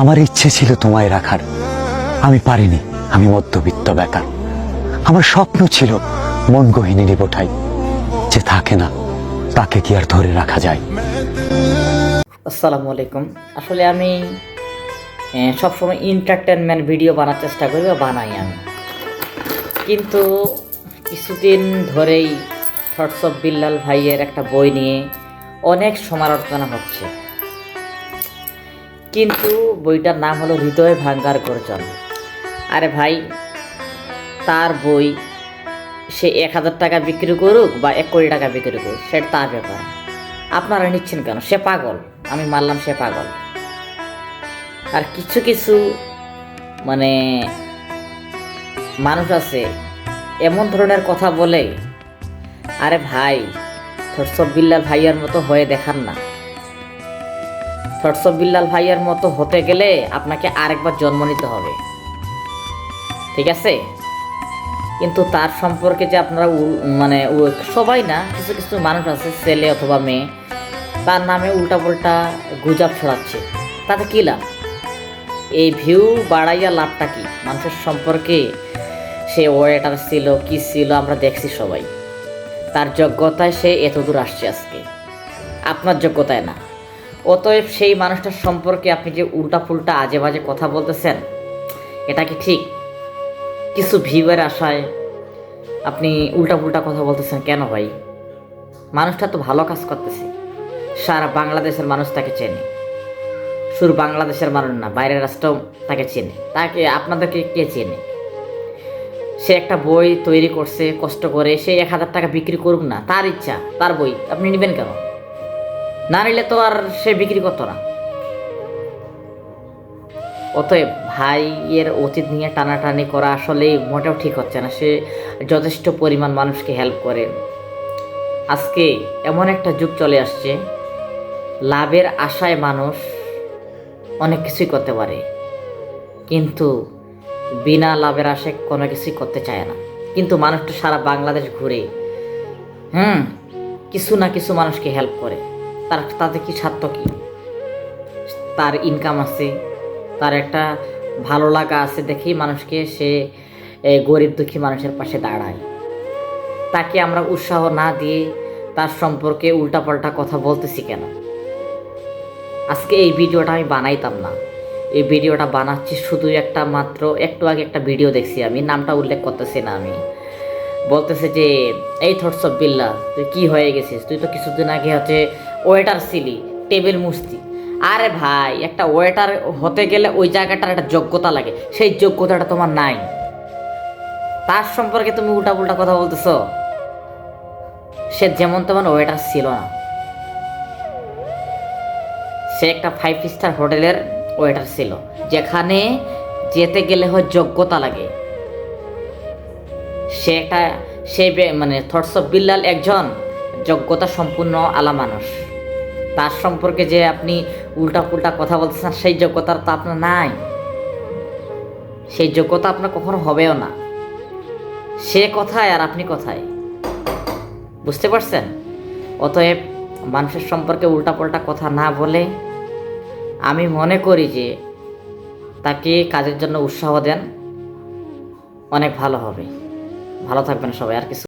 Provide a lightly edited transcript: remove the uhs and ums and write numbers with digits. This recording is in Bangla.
আমার ইচ্ছে ছিল তোমায় রাখার, আমি পারিনি, আমি মধ্যবিত্ত বেকার। আমার স্বপ্ন ছিল মন গহিনী নিবঠাই, যে থাকে না তাকে কি আর ধরে রাখা যায়। আসসালামু আলাইকুম। আসলে আমি সবসময় এন্টারটেনমেন্ট ভিডিও বানার চেষ্টা করি বা বানাই আমি, কিন্তু কিছুদিন ধরেই থটস অফ বিল্লাল ভাইয়ের একটা বই নিয়ে অনেক সমালোচনা হচ্ছে, কিন্তু বইটার নাম হলো হৃদয় ভাঙ্গার গর্জন। আরে ভাই, তার বই সে 1,000 টাকা বিক্রি করুক বা 1 কোটি টাকা বিক্রি করুক, সেটা তার ব্যাপার। আপনারা নিচ্ছেন কেন? সে পাগল, আমি মানলাম সে পাগল। আর কিছু কিছু মানে মানুষ আছে এমন ধরনের কথা বলে, আরে ভাই থটস অফ বিল্লাল ভাইয়ার মতো হয়ে দেখান না। থটস অফ বিল্লাল ভাইয়ার মতো হতে গেলে আপনাকে আরেকবার জন্ম নিতে হবে, ঠিক আছে? কিন্তু তার সম্পর্কে যে আপনারা সবাই না, কিছু কিছু মানুষ আছে, ছেলে অথবা মেয়ে, তার নামে উল্টাপাল্টা গুজব ছড়াচ্ছে। তাতে কী লাভ? এই ভিউ বাড়াইয়া লাভটা কি? মানুষের সম্পর্কে সে ওয়েটার ছিল, কি ছিল আমরা দেখছি সবাই। তার যোগ্যতায় সে এতদূর আসছে আজকে, আপনার যোগ্যতায় না। অতএব সেই মানুষটার সম্পর্কে আপনি যে উল্টাপুল্টা আজে বাজে কথা বলতেছেন, এটা কি ঠিক? কিছু ভিউয়ের আশায় আপনি উল্টাপুল্টা কথা বলতেছেন কেন ভাই? মানুষটা তো ভালো কাজ করতেছে, সারা বাংলাদেশের মানুষ তাকে চেনে। শুধু বাংলাদেশের মানুষ না, বাইরের রাষ্ট্রও তাকে চেনে। তাকে আপনাদেরকে কে চেনে? সে একটা বই তৈরি করছে কষ্ট করে, সে 1,000 টাকা বিক্রি করুক না, তার ইচ্ছা, তার বই, আপনি নেবেন কেন? না নিলে তো আর সে বিক্রি করতো না। অতএব ভাইয়ের অতীত নিয়ে টানাটানি করা আসলে মোটেও ঠিক হচ্ছে না। সে যথেষ্ট পরিমাণ মানুষকে হেল্প করে। আজকে এমন একটা যুগ চলে আসছে, লাভের আশায় মানুষ অনেক কিছুই করতে পারে, কিন্তু বিনা লাভের আশায় কোনো কিছুই করতে চায় না। কিন্তু মানুষটা সারা বাংলাদেশ ঘুরে কিছু না কিছু মানুষকে হেল্প করে। তাতে কি স্বার্থ কি? তার ইনকাম আছে, তার একটা ভালো লাগা আছে, দেখেই মানুষকে সে গরিব দুঃখী মানুষের পাশে দাঁড়ায়। তাকে আমরা উৎসাহ না দিয়ে তার সম্পর্কে উল্টাপাল্টা কথা বলতেছি কেন? আজকে এই ভিডিওটা আমি বানাইতাম না। এই ভিডিওটা বানাচ্ছি শুধু একটু আগে একটা ভিডিও দেখছি, আমি নামটা উল্লেখ করতেছি না। আমি বলতেছে যে, এই থটস অফ বিল্লাহ, তুই কি হয়ে গেছিস? তুই তো কিছুদিন আগে ওয়েটার ছিলি, টেবিল মুছতি। আরে ভাই, একটা ওয়েটার হতে গেলে ওই জায়গাটার একটা যোগ্যতা লাগে, সেই যোগ্যতাটা তোমার নাই। তার সম্পর্কে তুমি উল্টাপুল্টা কথা বলতেছ। সে যেমন তেমন ওয়েটার ছিল না, সে একটা 5 স্টার হোটেলের ওয়েটার ছিল, যেখানে যেতে গেলে হয় যোগ্যতা লাগে। থটস অফ বিল্লাল একজন যোগ্যতা সম্পূর্ণ আলা মানুষ। তার সম্পর্কে যে আপনি উল্টাপুল্টা কথা বলতেছেন, সেই যোগ্যতার তো আপনার নাই, সেই যোগ্যতা আপনার কখনো হবেও না। সে কোথায় আর আপনি কোথায়, বুঝতে পারছেন? অতএব মানুষের সম্পর্কে উল্টাপাল্টা কথা না বলে আমি মনে করি যে তাকে কাজের জন্য উৎসাহ দেন, অনেক ভালো হবে। ভালো থাকবেন সবাই। আর কিছু